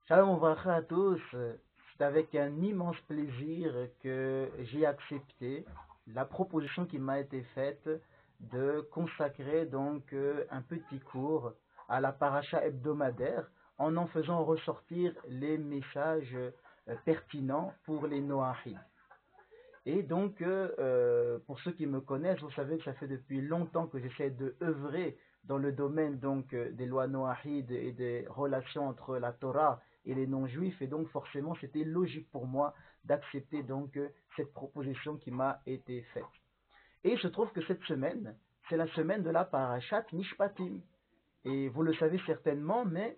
Shalom Ouvracha à tous. C'est avec un immense plaisir que j'ai accepté la proposition qui m'a été faite de consacrer donc un petit cours à la paracha hebdomadaire en faisant ressortir les messages pertinents pour les Noahides. Et donc, pour ceux qui me connaissent, vous savez que ça fait depuis longtemps que j'essaie de œuvrer dans le domaine donc des lois noahides et des relations entre la Torah et les non-juifs. Et donc, forcément, c'était logique pour moi d'accepter donc cette proposition qui m'a été faite. Et il se trouve que cette semaine, c'est la semaine de la Parashat Mishpatim. Et vous le savez certainement, mais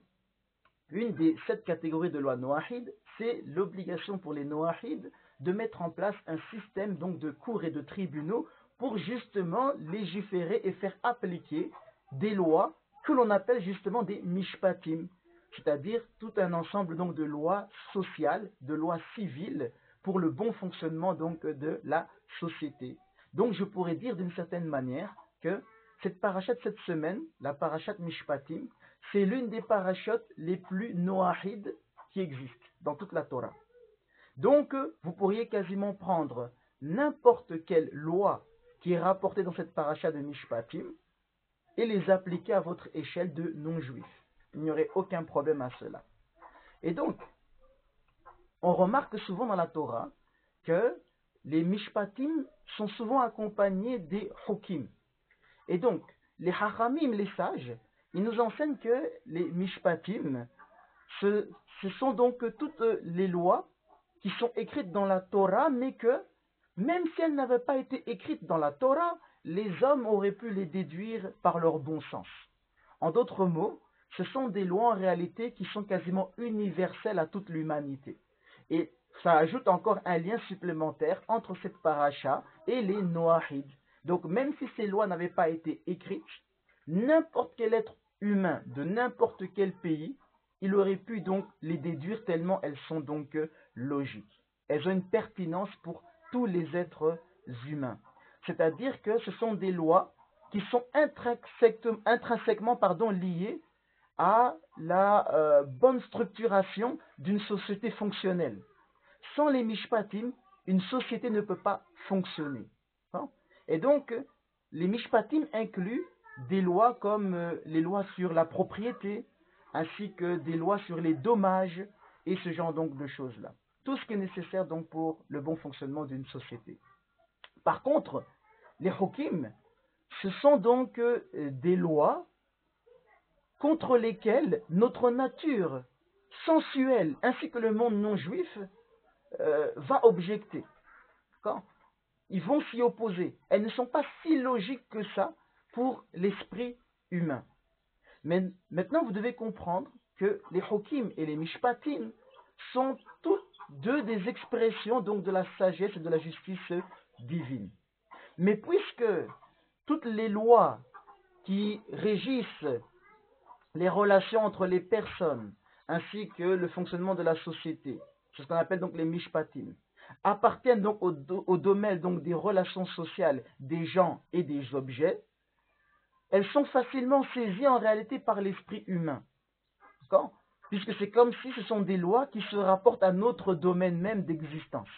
une des 7 catégories de lois noahides, c'est l'obligation pour les noahides de mettre en place un système donc de cours et de tribunaux pour justement légiférer et faire appliquer des lois que l'on appelle justement des mishpatim, c'est-à-dire tout un ensemble donc de lois sociales, de lois civiles pour le bon fonctionnement donc de la société. Donc je pourrais dire d'une certaine manière que cette parachat cette semaine, la parachat Mishpatim, c'est l'une des parachutes les plus noahides qui existent dans toute la Torah. Donc, vous pourriez quasiment prendre n'importe quelle loi qui est rapportée dans cette paracha de Mishpatim et les appliquer à votre échelle de non-juif. Il n'y aurait aucun problème à cela. Et donc, on remarque souvent dans la Torah que les Mishpatim sont souvent accompagnés des Hukim. Et donc, les Hachamim, les sages, ils nous enseignent que les Mishpatim, ce sont donc toutes les lois qui sont écrites dans la Torah, mais que, même si elles n'avaient pas été écrites dans la Torah, les hommes auraient pu les déduire par leur bon sens. En d'autres mots, ce sont des lois en réalité qui sont quasiment universelles à toute l'humanité. Et ça ajoute encore un lien supplémentaire entre cette paracha et les Noahides. Donc même si ces lois n'avaient pas été écrites, n'importe quel être humain de n'importe quel pays, il aurait pu donc les déduire tellement elles sont donc logiques. Elles ont une pertinence pour tous les êtres humains. C'est-à-dire que ce sont des lois qui sont intrinsèquement liées à la bonne structuration d'une société fonctionnelle. Sans les mishpatim, une société ne peut pas fonctionner. Et donc, les mishpatim incluent des lois comme les lois sur la propriété, ainsi que des lois sur les dommages et ce genre donc de choses-là. Tout ce qui est nécessaire donc pour le bon fonctionnement d'une société. Par contre, les hukim, ce sont donc des lois contre lesquelles notre nature sensuelle ainsi que le monde non juif va objecter. Ils vont s'y opposer. Elles ne sont pas si logiques que ça pour l'esprit humain. Mais maintenant, vous devez comprendre que les hukim et les mishpatim sont toutes deux des expressions donc de la sagesse et de la justice divine. Mais puisque toutes les lois qui régissent les relations entre les personnes ainsi que le fonctionnement de la société, c'est ce qu'on appelle donc les mishpatim, appartiennent donc au domaine donc des relations sociales des gens et des objets, elles sont facilement saisies en réalité par l'esprit humain. D'accord ? Puisque c'est comme si ce sont des lois qui se rapportent à notre domaine même d'existence.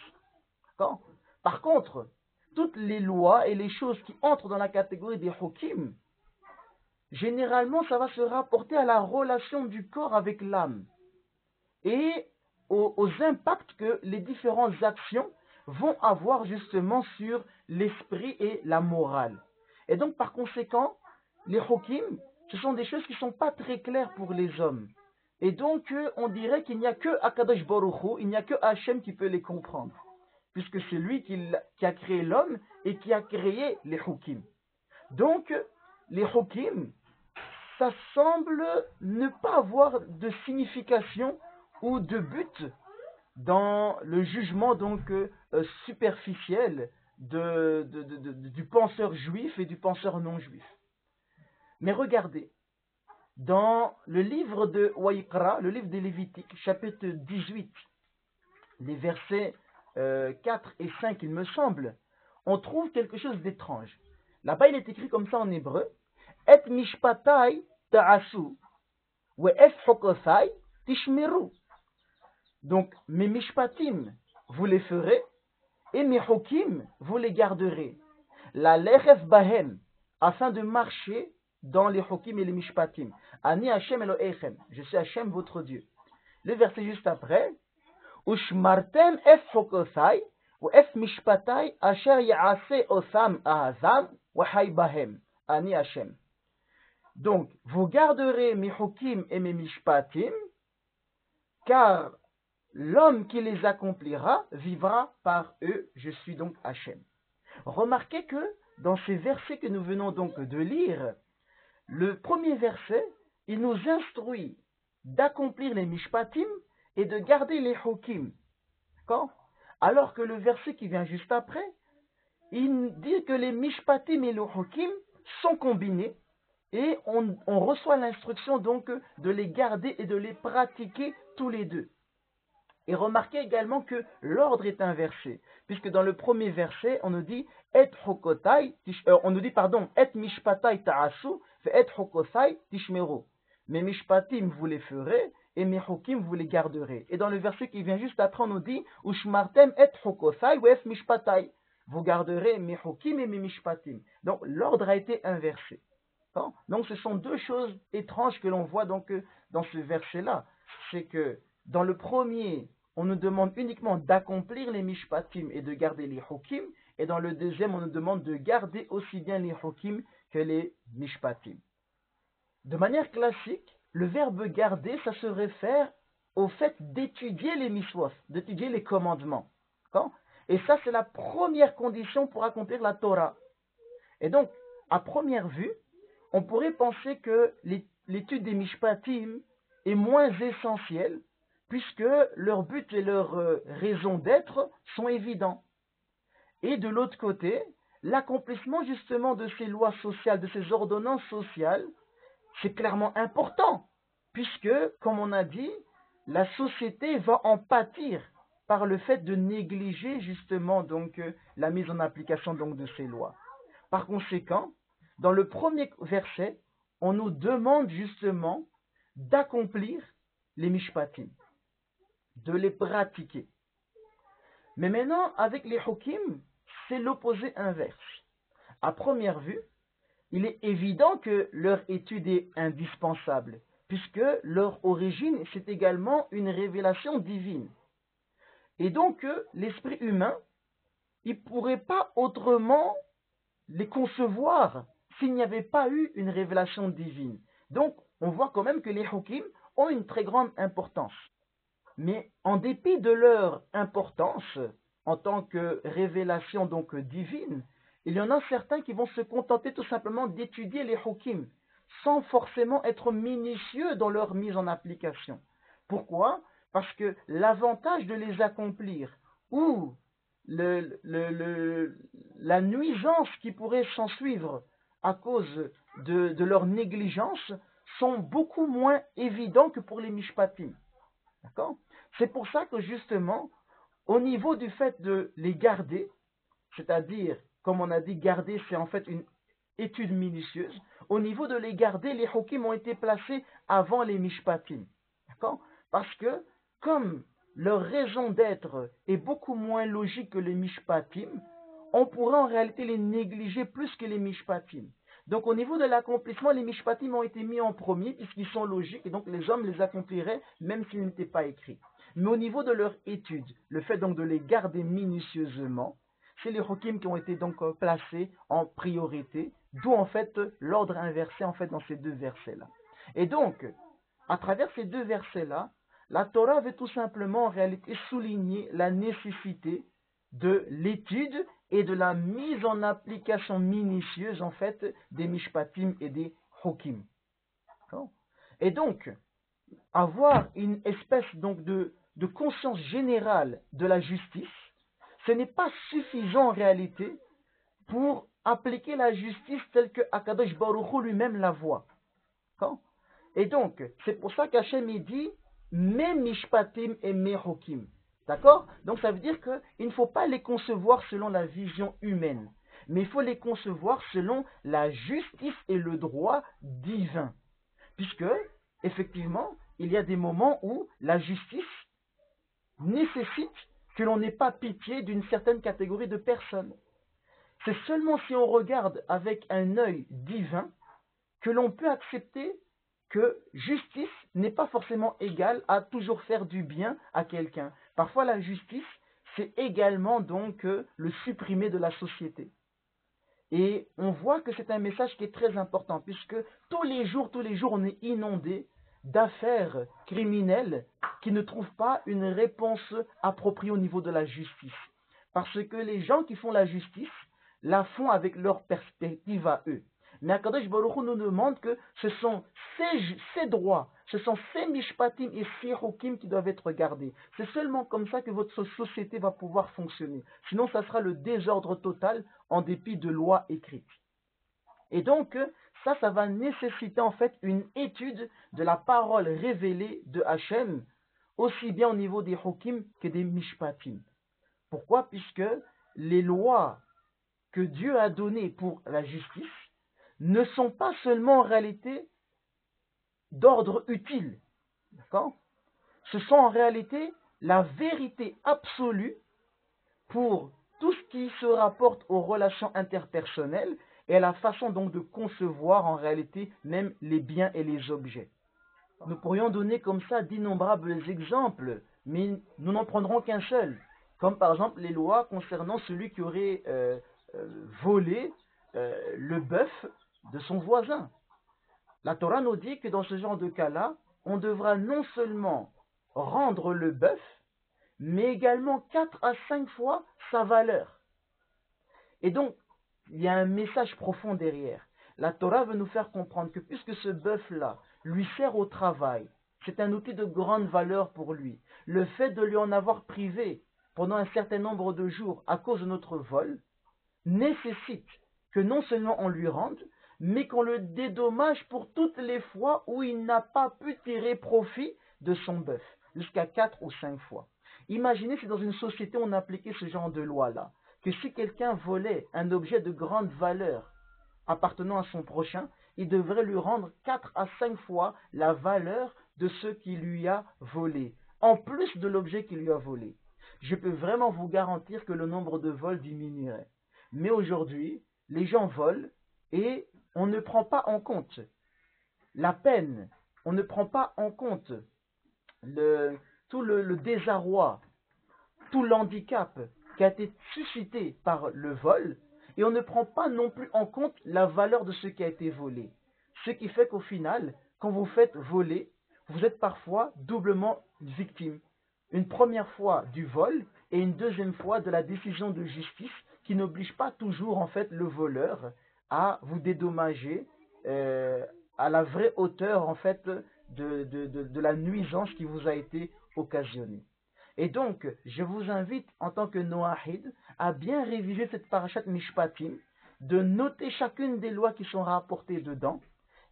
D'accord ? Par contre, toutes les lois et les choses qui entrent dans la catégorie des hukim, généralement ça va se rapporter à la relation du corps avec l'âme et aux impacts que les différentes actions vont avoir justement sur l'esprit et la morale. Et donc par conséquent, les hukim, ce sont des choses qui ne sont pas très claires pour les hommes. Et donc on dirait qu'il n'y a que Akadosh Baruch Hu, il n'y a que Hachem qui peut les comprendre. Puisque c'est lui qui a créé l'homme et qui a créé les hukim. Donc les hukim, ça semble ne pas avoir de signification ou de but dans le jugement donc superficiel du penseur juif et du penseur non juif. Mais regardez, dans le livre de Waïkra, le livre des Lévitiques, chapitre 18, les versets 4 et 5, il me semble, on trouve quelque chose d'étrange. Là-bas, il est écrit comme ça en hébreu, Et mishpatai ta'asu, wa es hokosai tishmeru. Donc, mes mishpatim, vous les ferez, et mes hukim, vous les garderez. La lechef bahem, afin de marcher dans les hukim et les mishpatim. Ani Hashem Elohechem, je suis Hashem votre Dieu. Le verset juste après, Ushmartem ef hokosai, ou ef mishpatai, asher yaase osam ahazam, wa hay bahem. Ani Hashem. Donc, vous garderez mes hukim et mes mishpatim, car l'homme qui les accomplira vivra par eux. Je suis donc Hachem. Remarquez que dans ces versets que nous venons donc de lire, le premier verset, il nous instruit d'accomplir les mishpatim et de garder les hukim. Alors que le verset qui vient juste après, il dit que les mishpatim et les hukim sont combinés et on reçoit l'instruction donc de les garder et de les pratiquer tous les deux. Et remarquez également que l'ordre est inversé, puisque dans le premier verset, on nous dit et mishpatai ta'asu, et hokotai tishmeru. Mes mishpatim vous les ferez et mes hukim vous les garderez. Et dans le verset qui vient juste après, on nous dit ushmartem et hokotai ou et mishpatai. Vous garderez mes hukim et mes mishpatim. Donc l'ordre a été inversé. Donc ce sont deux choses étranges que l'on voit donc dans ce verset-là. C'est que dans le premier, on nous demande uniquement d'accomplir les mishpatim et de garder les hukim. Et dans le deuxième, on nous demande de garder aussi bien les hukim que les mishpatim. De manière classique, le verbe garder, ça se réfère au fait d'étudier les miswaf, d'étudier les commandements. Et ça, c'est la première condition pour accomplir la Torah. Et donc, à première vue, on pourrait penser que l'étude des mishpatim est moins essentielle, puisque leur but et leur raison d'être sont évidents. Et de l'autre côté, l'accomplissement justement de ces lois sociales, de ces ordonnances sociales, c'est clairement important, puisque, comme on a dit, la société va en pâtir par le fait de négliger justement donc la mise en application donc de ces lois. Par conséquent, dans le premier verset, on nous demande justement d'accomplir les mishpatim, de les pratiquer. Mais maintenant, avec les hukim, c'est l'opposé inverse. À première vue, il est évident que leur étude est indispensable, puisque leur origine, c'est également une révélation divine. Et donc, l'esprit humain, il ne pourrait pas autrement les concevoir s'il n'y avait pas eu une révélation divine. Donc, on voit quand même que les hukim ont une très grande importance. Mais en dépit de leur importance en tant que révélation donc divine, il y en a certains qui vont se contenter tout simplement d'étudier les hukim sans forcément être minutieux dans leur mise en application. Pourquoi? Parce que l'avantage de les accomplir ou la nuisance qui pourrait s'en suivre à cause de leur négligence sont beaucoup moins évidents que pour les mishpatim. D'accord? C'est pour ça que justement, au niveau du fait de les garder, c'est-à-dire, comme on a dit, garder, c'est en fait une étude minutieuse, au niveau de les garder, les hukim ont été placés avant les mishpatim. D'accord? Parce que, comme leur raison d'être est beaucoup moins logique que les mishpatim, on pourrait en réalité les négliger plus que les mishpatim. Donc au niveau de l'accomplissement, les mishpatim ont été mis en premier puisqu'ils sont logiques et donc les hommes les accompliraient même s'ils n'étaient pas écrits. Mais au niveau de leur étude, le fait donc de les garder minutieusement, c'est les hukim qui ont été donc placés en priorité, d'où en fait l'ordre inversé en fait dans ces deux versets-là. Et donc, à travers ces deux versets-là, la Torah veut tout simplement en réalité souligner la nécessité de l'étude et de la mise en application minutieuse en fait des mishpatim et des hukim. Et donc, avoir une espèce donc de conscience générale de la justice, ce n'est pas suffisant en réalité pour appliquer la justice telle que Akadosh Baruch Hu lui-même la voit. Et donc, c'est pour ça qu'Hachem dit mes mishpatim et mes hukim. D'accord? Donc ça veut dire qu'il ne faut pas les concevoir selon la vision humaine, mais il faut les concevoir selon la justice et le droit divin. Puisque, effectivement, il y a des moments où la justice nécessite que l'on n'ait pas pitié d'une certaine catégorie de personnes. C'est seulement si on regarde avec un œil divin que l'on peut accepter que justice n'est pas forcément égale à toujours faire du bien à quelqu'un. Parfois la justice, c'est également donc le supprimer de la société. Et on voit que c'est un message qui est très important, puisque tous les jours, on est inondé d'affaires criminelles qui ne trouvent pas une réponse appropriée au niveau de la justice. Parce que les gens qui font la justice la font avec leur perspective à eux. Mais Akadosh Baruch Hu nous demande que ce sont ces droits, ce sont ces mishpatim et ces hukim qui doivent être gardés. C'est seulement comme ça que votre société va pouvoir fonctionner. Sinon, ça sera le désordre total en dépit de lois écrites. Et donc, ça va nécessiter en fait une étude de la parole révélée de Hachem, aussi bien au niveau des hukim que des mishpatim. Pourquoi? Puisque les lois que Dieu a données pour la justice ne sont pas seulement en réalité d'ordre utile. D'accord? Ce sont en réalité la vérité absolue pour tout ce qui se rapporte aux relations interpersonnelles et à la façon donc de concevoir en réalité même les biens et les objets. Nous pourrions donner comme ça d'innombrables exemples, mais nous n'en prendrons qu'un seul, comme par exemple les lois concernant celui qui aurait volé le bœuf de son voisin. La Torah nous dit que dans ce genre de cas-là, on devra non seulement rendre le bœuf, mais également 4 à 5 fois sa valeur. Et donc, il y a un message profond derrière. La Torah veut nous faire comprendre que puisque ce bœuf-là lui sert au travail, c'est un outil de grande valeur pour lui. Le fait de lui en avoir privé pendant un certain nombre de jours à cause de notre vol nécessite que non seulement on lui rende, mais qu'on le dédommage pour toutes les fois où il n'a pas pu tirer profit de son bœuf, jusqu'à 4 ou 5 fois. Imaginez si dans une société on appliquait ce genre de loi-là, que si quelqu'un volait un objet de grande valeur appartenant à son prochain, il devrait lui rendre 4 à 5 fois la valeur de ce qu'il lui a volé, en plus de l'objet qu'il lui a volé. Je peux vraiment vous garantir que le nombre de vols diminuerait. Mais aujourd'hui, les gens volent et on ne prend pas en compte la peine, on ne prend pas en compte tout le désarroi, tout l'handicap qui a été suscité par le vol, et on ne prend pas non plus en compte la valeur de ce qui a été volé. Ce qui fait qu'au final, quand vous faites voler, vous êtes parfois doublement victime. Une première fois du vol et une deuxième fois de la décision de justice qui n'oblige pas toujours en fait le voleur à vous dédommager à la vraie hauteur en fait de la nuisance qui vous a été occasionnée. Et donc, je vous invite en tant que Noahid à bien réviser cette parashat Mishpatim, de noter chacune des lois qui sont rapportées dedans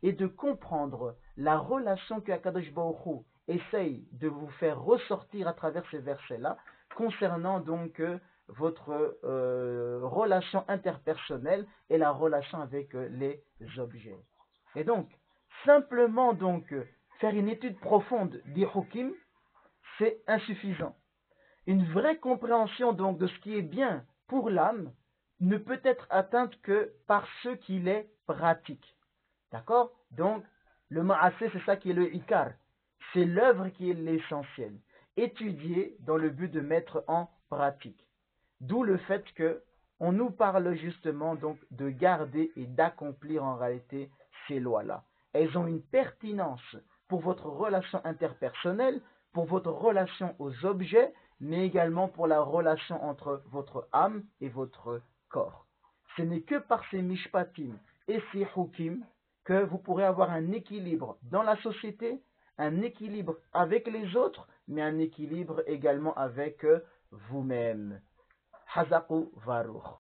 et de comprendre la relation que Akadosh Baruch Hu essaye de vous faire ressortir à travers ces versets-là concernant donc votre relation interpersonnelle et la relation avec les objets. Et donc, simplement donc faire une étude profonde des hukim, c'est insuffisant. Une vraie compréhension donc de ce qui est bien pour l'âme ne peut être atteinte que par ce qu'il est pratique. D'accord? Donc, le ma'aseh, c'est ça qui est le ikar. C'est l'œuvre qui est l'essentiel. Étudier dans le but de mettre en pratique. D'où le fait que on nous parle justement donc de garder et d'accomplir en réalité ces lois-là. Elles ont une pertinence pour votre relation interpersonnelle, pour votre relation aux objets, mais également pour la relation entre votre âme et votre corps. Ce n'est que par ces mishpatim et ces hukim que vous pourrez avoir un équilibre dans la société, un équilibre avec les autres, mais un équilibre également avec vous-même. Hazaku Varuch.